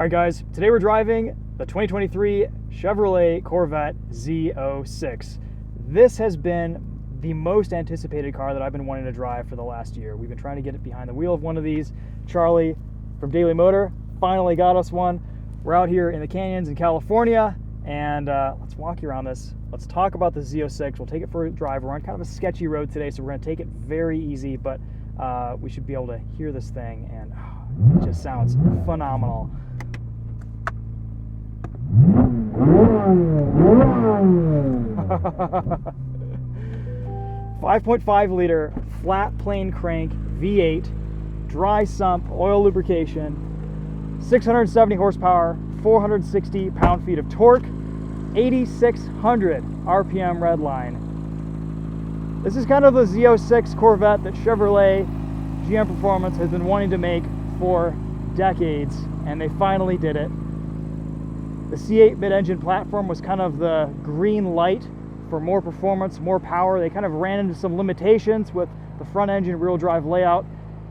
All right, guys, today we're driving the 2023 Chevrolet Corvette Z06. This has been the most anticipated car that I've been wanting to drive for the last year. We've been trying to get it behind the wheel of one of these. Charlie from Daily Motor finally got us one. We're out here in the canyons in California, and let's walk you around this. Let's talk about the Z06. We'll take it for a drive. We're on kind of a sketchy road today, so we're gonna take it very easy, but we should be able to hear this thing, and it just sounds phenomenal. 5.5 liter flat plane crank V8, dry sump, oil lubrication, 670 horsepower, 460 pound-feet of torque, 8,600 RPM redline. This is kind of the Z06 Corvette that Chevrolet GM Performance has been wanting to make for decades, and they finally did it. The C8 mid-engine platform was kind of the green light for more performance, more power. They kind of ran into some limitations with the front engine rear drive layout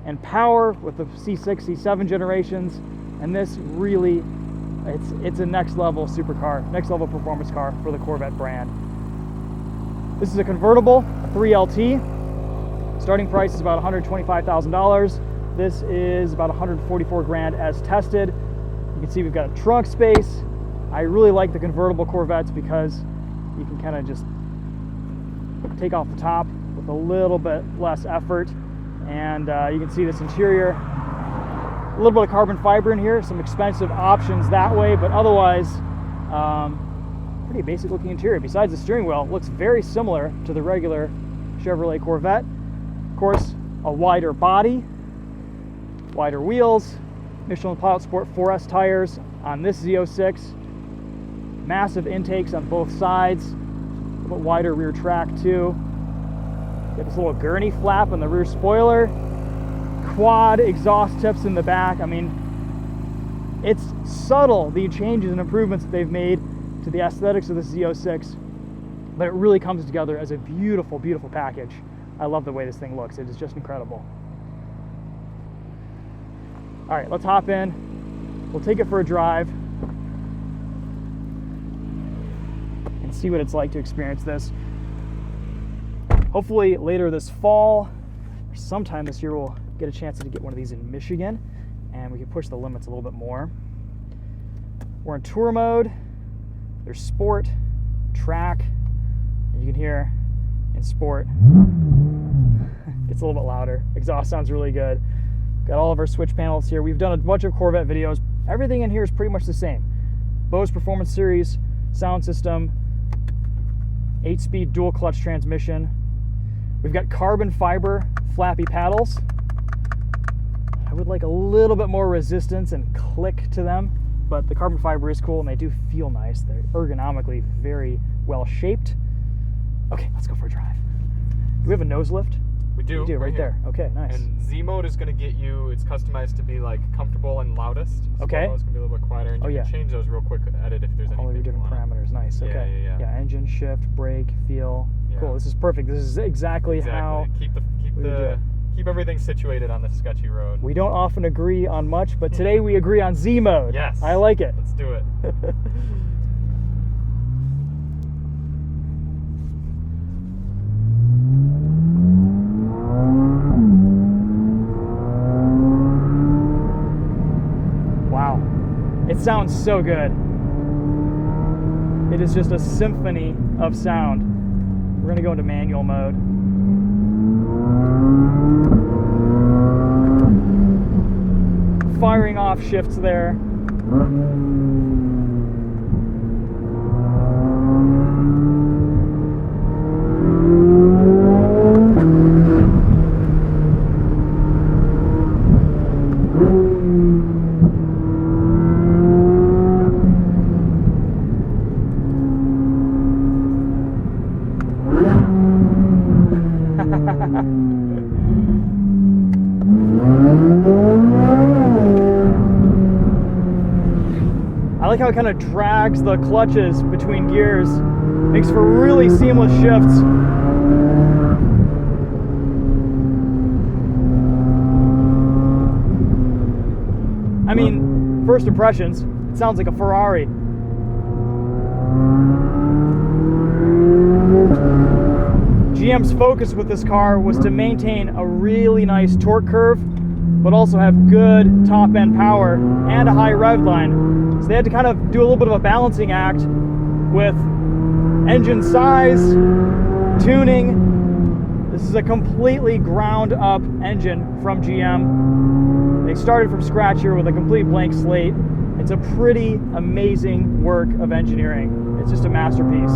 and power with the C6, C7 generations, and this really, it's a next level supercar, next level performance car for the Corvette brand. This is a convertible, a 3LT. Starting price is about $125,000. This is about 144 grand as tested. You can see we've got a trunk space. I really like the convertible Corvettes because you can kind of just take off the top with a little bit less effort. And you can see this interior, a little bit of carbon fiber in here, some expensive options that way, but otherwise, pretty basic looking interior. Besides the steering wheel, it looks very similar to the regular Chevrolet Corvette. Of course, a wider body, wider wheels, Michelin Pilot Sport 4S tires on this Z06. Massive intakes on both sides, a little bit wider rear track too. Got this little gurney flap on the rear spoiler, quad exhaust tips in the back. I mean, it's subtle, the changes and improvements that they've made to the aesthetics of the Z06, but it really comes together as a beautiful, beautiful package. I love the way this thing looks. It is just incredible. All right, let's hop in. We'll take it for a drive and see what it's like to experience this. Hopefully later this fall or sometime this year we'll get a chance to get one of these in Michigan and we can push the limits a little bit more. We're in tour mode. There's sport, track, and you can hear in sport it's a little bit louder. Exhaust sounds really good. Got all of our switch panels here. We've done a bunch of Corvette videos. Everything in here is pretty much the same. Bose Performance Series sound system, 8-speed dual clutch transmission. We've got carbon fiber flappy paddles. I would like a little bit more resistance and click to them, but the carbon fiber is cool and they do feel nice. They're ergonomically very well shaped. Okay, let's go for a drive. Do we have a nose lift? We do. We do, right there. Okay, nice. And Z mode is going to get you, it's customized to be like comfortable and loudest. Okay. Sport mode is going to be a little bit quieter, and you can change those real quick with edit if there's anything. All your different parameters, nice. Okay. Yeah. Engine, shift, brake, feel. Yeah. Cool. This is perfect. This is exactly how keep everything situated on this sketchy road. We don't often agree on much, but today we agree on Z mode. Yes. I like it. Let's do it. Wow. It sounds so good. It is just a symphony of sound. We're going to go into manual mode. Firing off shifts there. I like how it kind of drags the clutches between gears. Makes for really seamless shifts. I mean, first impressions, it sounds like a Ferrari. GM's focus with this car was to maintain a really nice torque curve, but also have good top end power and a high rev line. So they had to kind of do a little bit of a balancing act with engine size, tuning. This is a completely ground up engine from GM. They started from scratch here with a complete blank slate. It's a pretty amazing work of engineering. It's just a masterpiece.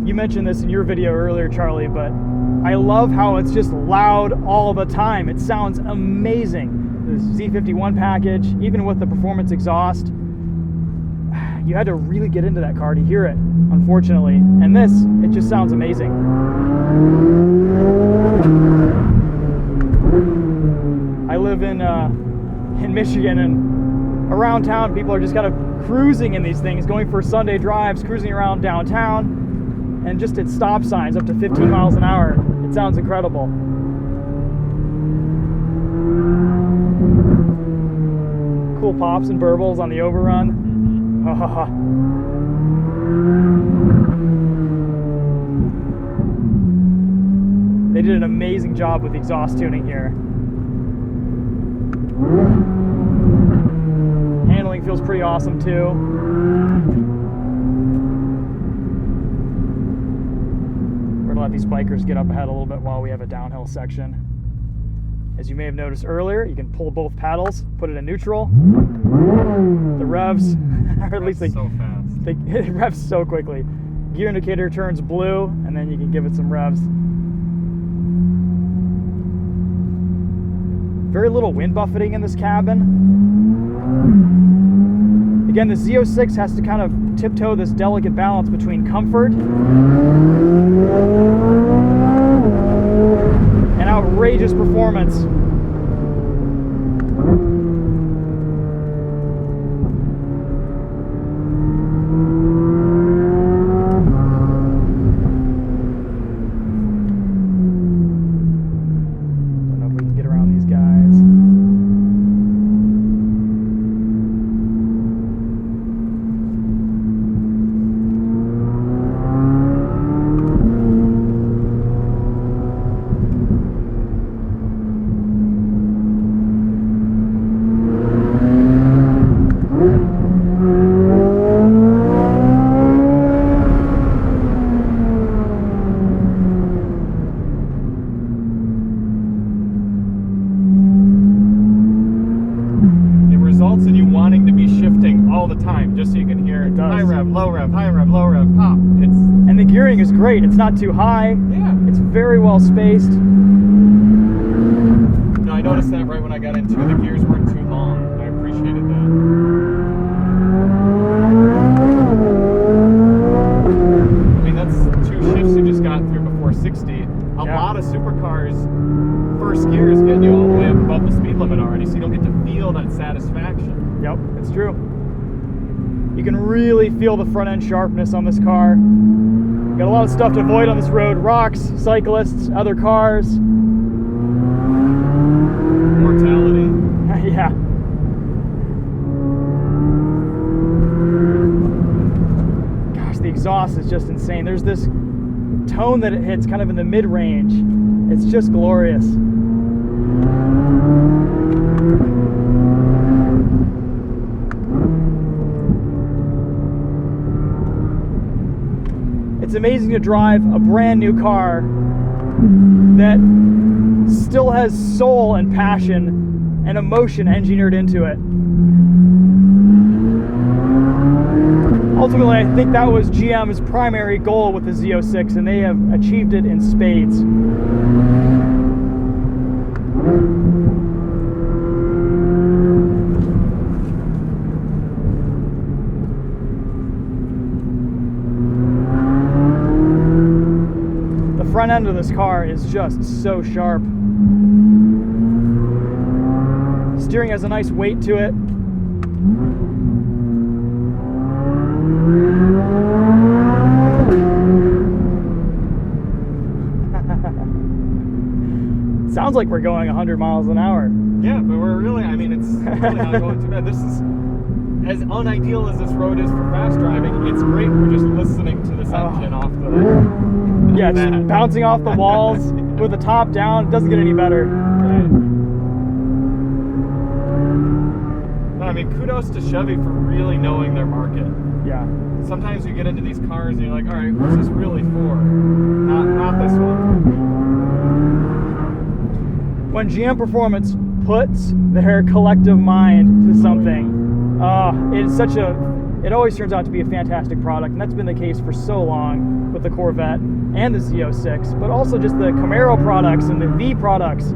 You mentioned this in your video earlier, Charlie, but I love how it's just loud all the time. It sounds amazing. The Z51 package, even with the performance exhaust, you had to really get into that car to hear it, unfortunately. And this, it just sounds amazing. I live in Michigan, and around town, people are just kind of cruising in these things, going for Sunday drives, cruising around downtown. And just at stop signs up to 15 miles an hour, it sounds incredible. Cool pops and burbles on the overrun. They did an amazing job with the exhaust tuning here. Handling feels pretty awesome too. Let these bikers get up ahead a little bit while we have a downhill section. As you may have noticed earlier, you can pull both paddles, put it in neutral. The revs, or at least they so fast. It revs so quickly. Gear indicator turns blue, and then you can give it some revs. Very little wind buffeting in this cabin. Again, the Z06 has to kind of tiptoe this delicate balance between comfort and outrageous performance. Don't know if we can get around these guys. Just so you can hear it does. High rev, low rev, high rev, low rev, pop. And the gearing is great. It's not too high. Yeah. It's very well spaced. No, I noticed that right when I got into it. The gears weren't too long. I appreciated that. I mean, that's 2 shifts you just got through before 60. A lot of supercars, first gear is getting you all the way up above the speed limit already, so you don't get to feel that satisfaction. Yep, it's true. You can really feel the front end sharpness on this car. Got a lot of stuff to avoid on this road. Rocks, cyclists, other cars. Mortality. Yeah. Gosh, the exhaust is just insane. There's this tone that it hits kind of in the mid-range. It's just glorious. It's amazing to drive a brand new car that still has soul and passion and emotion engineered into it. Ultimately, I think that was GM's primary goal with the Z06, and they have achieved it in spades. The front end of this car is just so sharp. Steering has a nice weight to it. sounds like we're going 100 miles an hour. Yeah, but we're really, I mean, it's really not going too bad. This is, as unideal as this road is for fast driving, it's great for just listening to this engine off the... Yeah, just bouncing off the walls with the top down. It doesn't get any better. Right. No, I mean, kudos to Chevy for really knowing their market. Yeah. Sometimes you get into these cars and you're like, all right, what's this really for? Not this one. When GM Performance puts their collective mind to something, it always turns out to be a fantastic product, and that's been the case for so long with the Corvette and the Z06, but also just the Camaro products and the V products.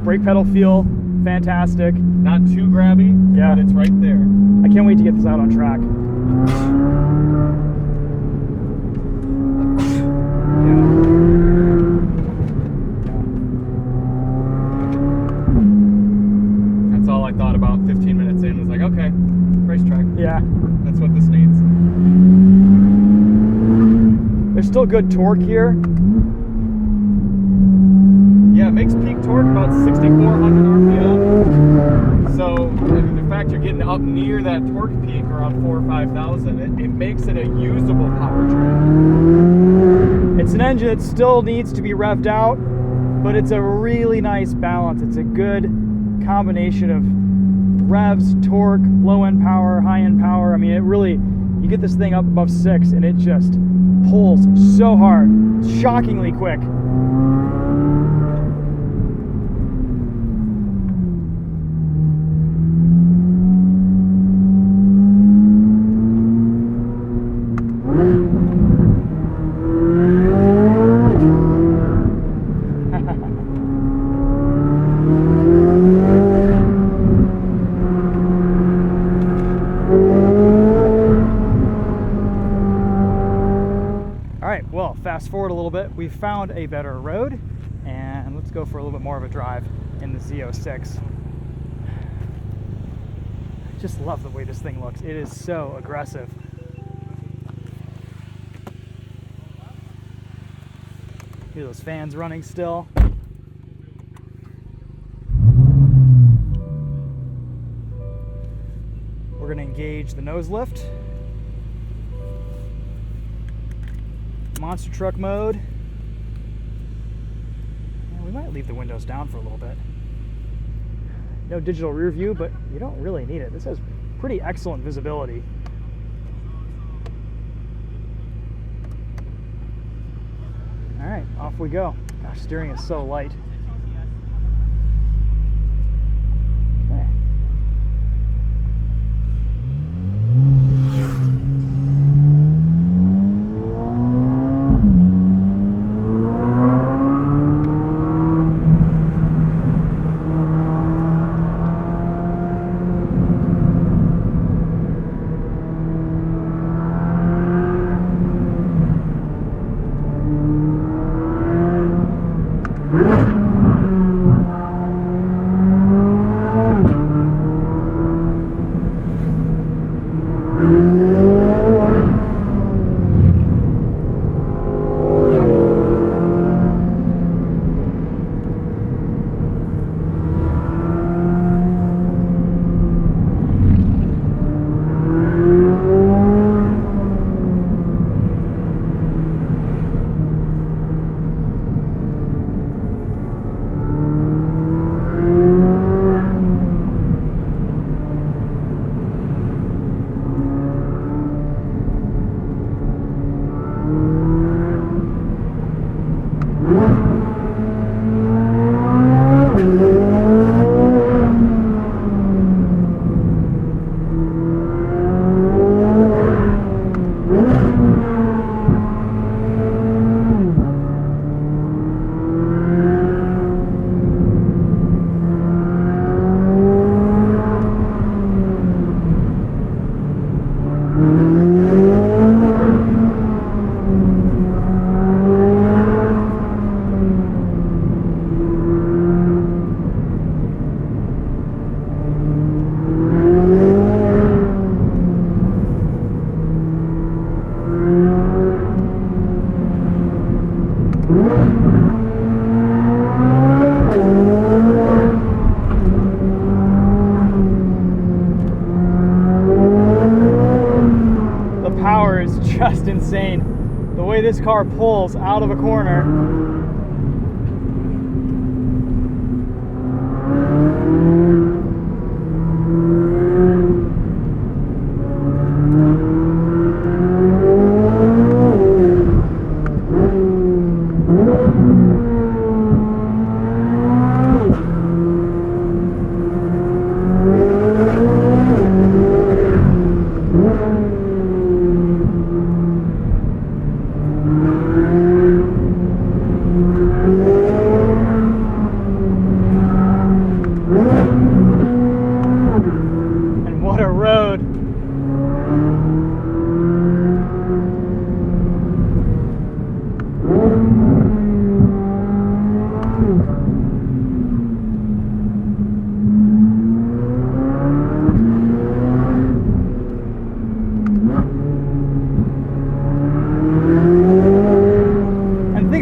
Brake pedal feel fantastic. Not too grabby, yeah, but it's right there. I can't wait to get this out on track. That's all I thought about 15 minutes in. Was like, okay, racetrack. Yeah. That's what this needs. There's still good torque here. Yeah, it makes peak torque about 6,400 RPM. So the fact you're getting up near that torque peak around 4,000 or 5,000, it makes it a usable powertrain. It's an engine that still needs to be revved out, but it's a really nice balance. It's a good combination of revs, torque, low-end power, high-end power. I mean, it really, you get this thing up above 6 and it just pulls so hard, shockingly quick. Well, fast forward a little bit, we found a better road, and let's go for a little bit more of a drive in the Z06. I just love the way this thing looks. It is so aggressive. Hear those fans running still. We're going to engage the nose lift. Monster truck mode. Yeah, we might leave the windows down for a little bit. No digital rear view, but you don't really need it. This has pretty excellent visibility. All right, off we go. Gosh, steering is so light. Okay. this car pulls out of a corner.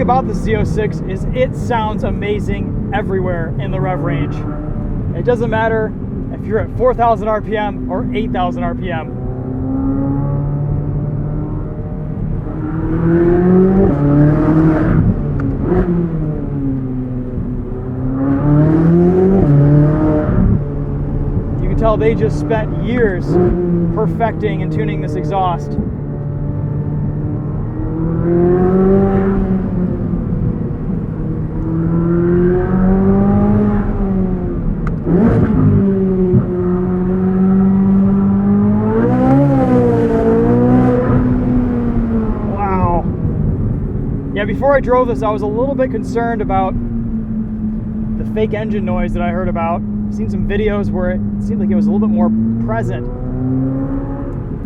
About the Z06 is it sounds amazing everywhere in the rev range. It doesn't matter if you're at 4,000 RPM or 8,000 RPM. You can tell they just spent years perfecting and tuning this exhaust. Yeah, before I drove this, I was a little bit concerned about the fake engine noise that I heard about. I've seen some videos where it seemed like it was a little bit more present.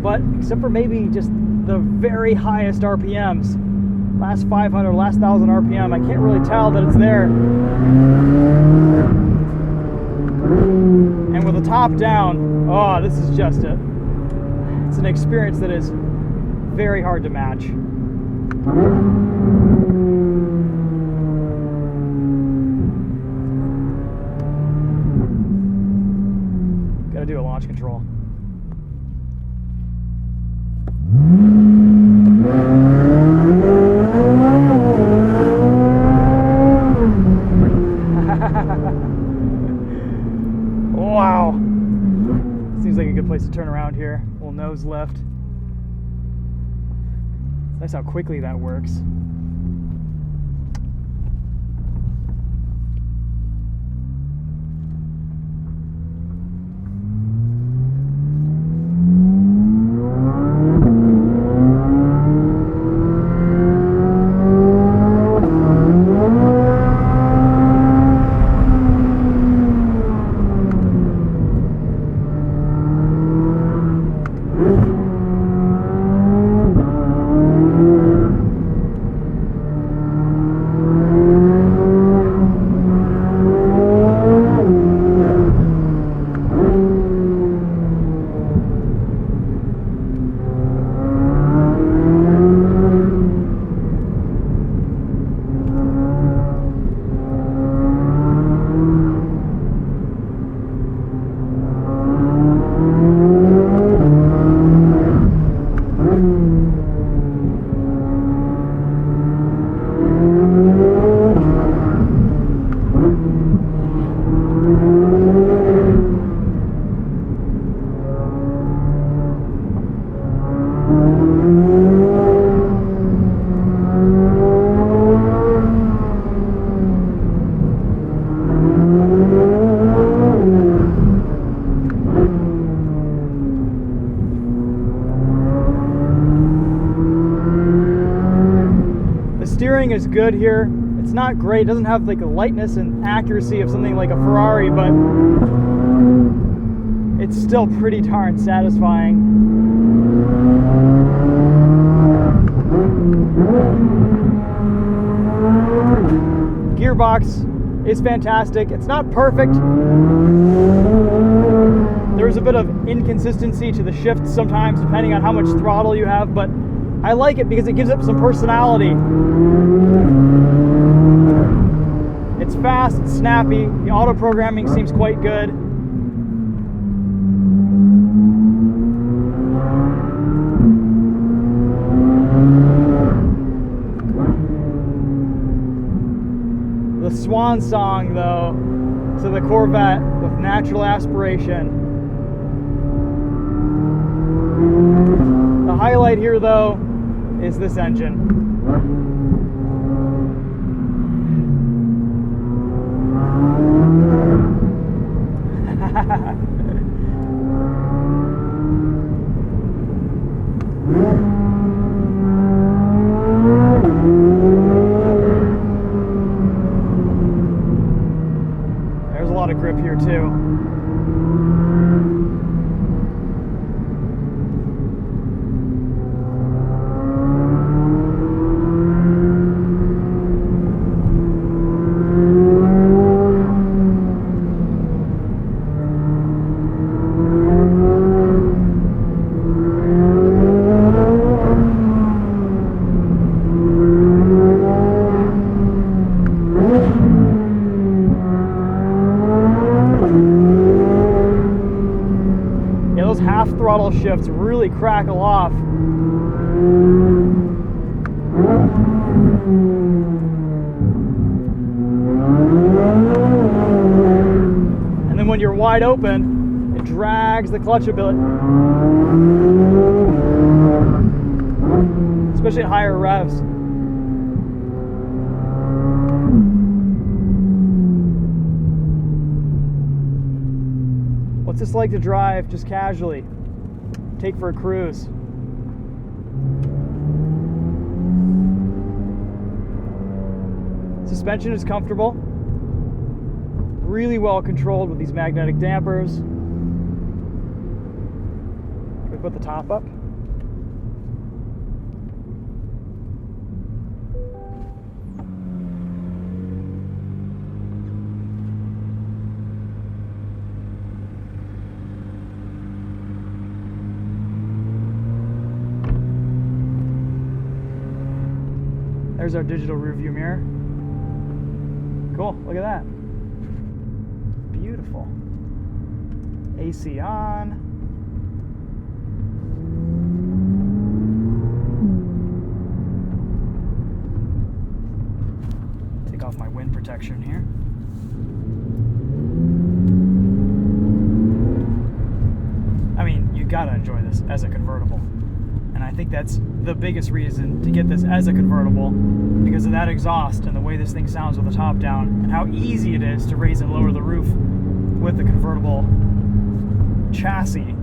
But except for maybe just the very highest RPMs, last 500, last 1,000 RPM, I can't really tell that it's there. And with the top down, oh, this is just it's an experience that is very hard to match. Gotta do a launch control. Wow. Seems like a good place to turn around here. A little nose lift. Nice how quickly that works. Steering is good here. It's not great. It doesn't have like the lightness and accuracy of something like a Ferrari, but it's still pretty darn satisfying. Gearbox is fantastic. It's not perfect. There's a bit of inconsistency to the shifts sometimes, depending on how much throttle you have, but I like it because it gives it some personality. It's fast, it's snappy, the auto programming seems quite good. swan song, though, to the Corvette with natural aspiration. The highlight here, though, is this engine. There's a lot of grip here too. Half throttle shifts really crackle off. And then when you're wide open, it drags the clutch a bit, especially at higher revs. What's this like to drive just casually? Take for a cruise. Suspension is comfortable. Really well controlled with these magnetic dampers. Can we put the top up? There's our digital rearview mirror. Cool, look at that. Beautiful. AC on. Take off my wind protection here. I mean, you gotta enjoy this as a convertible. And I think that's the biggest reason to get this as a convertible, because of that exhaust and the way this thing sounds with the top down, and how easy it is to raise and lower the roof with the convertible chassis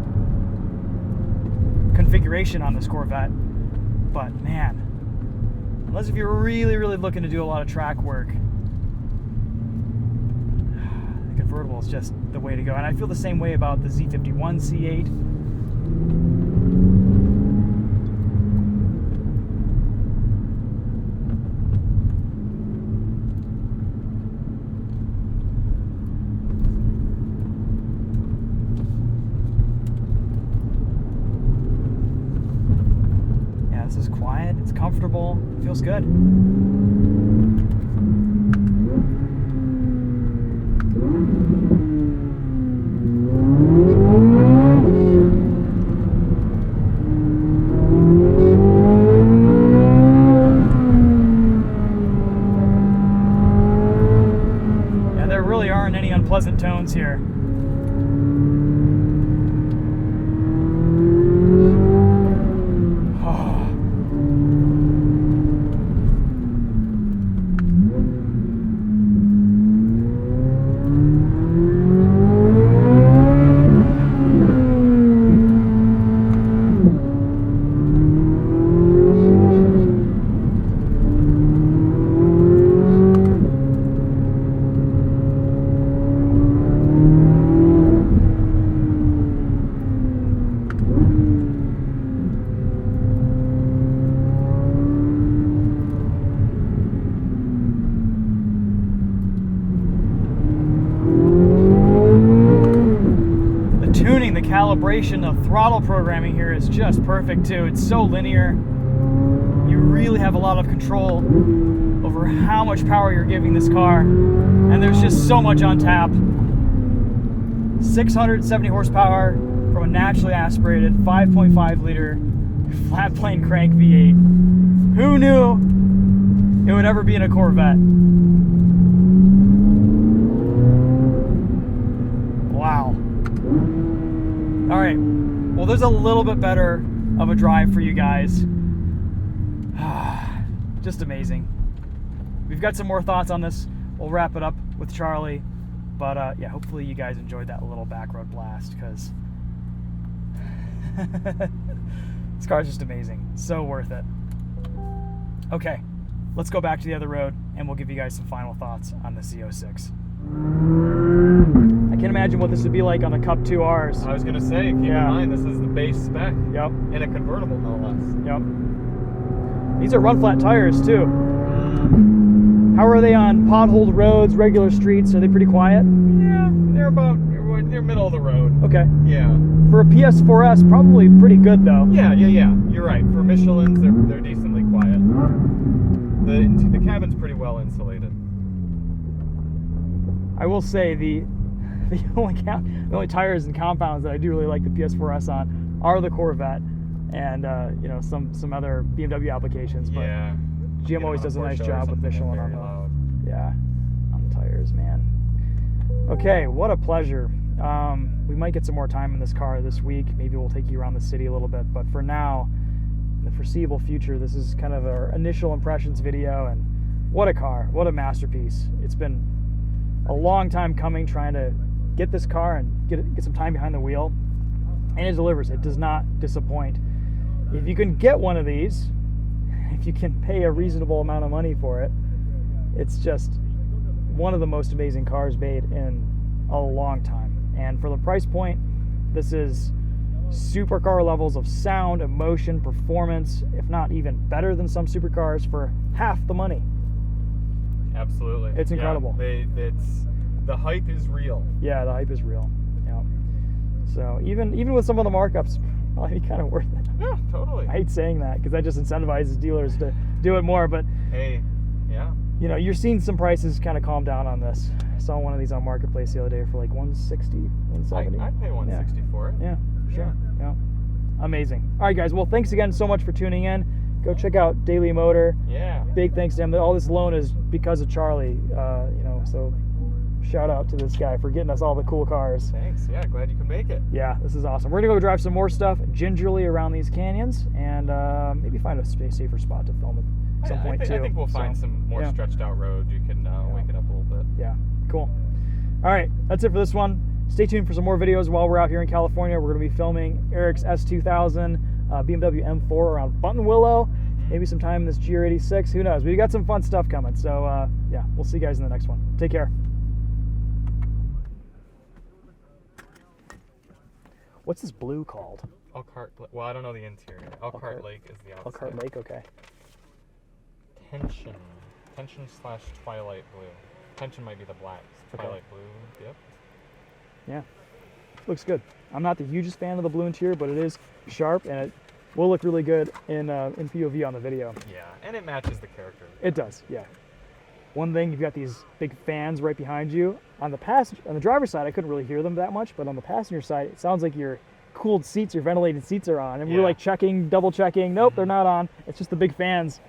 configuration on this Corvette. But man, unless if you're really looking to do a lot of track work, the convertible is just the way to go. And I feel the same way about the Z51 C8. This is quiet, it's comfortable, it feels good. Yeah, there really aren't any unpleasant tones here. The calibration of throttle programming here is just perfect too. It's so linear. You really have a lot of control over how much power you're giving this car, and there's just so much on tap. 670 horsepower from a naturally aspirated 5.5 liter flat plane crank V8. Who knew it would ever be in a Corvette? there's a little bit better of a drive for you guys. Just amazing. We've got some more thoughts on this. We'll wrap it up with Charlie. But yeah, hopefully you guys enjoyed that little back road blast, because this car's just amazing. So worth it. Okay, let's go back to the other road and we'll give you guys some final thoughts on the Z06. I can't imagine what this would be like on a Cup 2Rs. I was going to say, keep in mind, this is the base spec. Yep. In a convertible, no less. Yep. These are run flat tires too. How are they on potholed roads, regular streets? Are they pretty quiet? Yeah, they're middle of the road. Okay. Yeah. For a PS4S, probably pretty good though. Yeah. You're right. For Michelins, they're decently quiet. The cabin's pretty well insulated. I will say the only tires and compounds that I do really like the PS4S on are the Corvette and you know, some other BMW applications. But yeah. GM always does a nice job with Michelin on the tires, man. Okay, what a pleasure. We might get some more time in this car this week. Maybe we'll take you around the city a little bit, but for now, in the foreseeable future, this is kind of our initial impressions video. And what a car, what a masterpiece. It's been a long time coming, trying to get this car and get some time behind the wheel, and it delivers. It does not disappoint. If you can get one of these, if you can pay a reasonable amount of money for it, it's just one of the most amazing cars made in a long time. And for the price point, this is supercar levels of sound, emotion, performance, if not even better than some supercars for half the money. Absolutely. It's incredible. Yeah, the hype is real. Yeah, the hype is real. Yeah. So even with some of the markups, probably kind of worth it. Yeah, totally. I hate saying that because that just incentivizes dealers to do it more. But hey, yeah. You know, you're seeing some prices kind of calm down on this. I saw one of these on Marketplace the other day for like 160, 170. I'd pay 160 for it. Yeah, sure. Yeah. Amazing. All right, guys. Well, thanks again so much for tuning in. Go check out Daily Motor. Yeah. Big thanks to him. All this loan is because of Charlie. You know, so shout out to this guy for getting us all the cool cars. Thanks. Yeah, glad you could make it. Yeah, this is awesome. We're gonna go drive some more stuff gingerly around these canyons, and maybe find a safer spot to film at some point too. I think we'll find some more stretched out road. You can wake it up a little bit. Yeah, cool. All right, that's it for this one. Stay tuned for some more videos while we're out here in California. We're gonna be filming Eric's S2000, BMW M4 around Button Willow. Maybe some time in this GR86. Who knows? We got some fun stuff coming. So yeah, we'll see you guys in the next one. Take care. What's this blue called? Elkhart. Well, I don't know the interior. Elkhart Lake is the outside. Elkhart Lake, okay. Tension / Twilight blue. Tension might be the black. Twilight blue. Yep. Yeah. Looks good. I'm not the hugest fan of the blue interior, but it is sharp and it will look really good in POV on the video. Yeah, and it matches the character. It does, yeah. One thing, you've got these big fans right behind you. On the driver's side, I couldn't really hear them that much, but on the passenger side, it sounds like your cooled seats, your ventilated seats are on. And we're like checking, double checking. Nope, they're not on. It's just the big fans.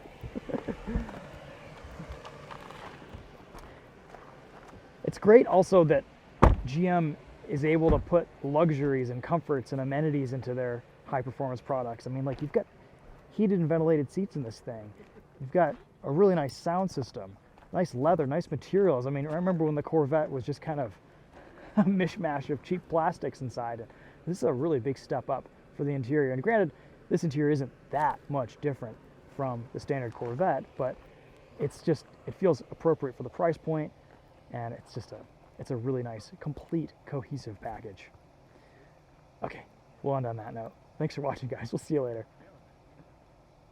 It's great also that GM is able to put luxuries and comforts and amenities into their high performance products. I mean, like, you've got heated and ventilated seats in this thing. You've got a really nice sound system, nice leather, nice materials. I mean, I remember when the Corvette was just kind of a mishmash of cheap plastics inside. This is a really big step up for the interior. And granted, this interior isn't that much different from the standard Corvette, but it's just, it feels appropriate for the price point, and it's just it's a really nice, complete, cohesive package. Okay, we'll end on that note. Thanks for watching, guys. We'll see you later.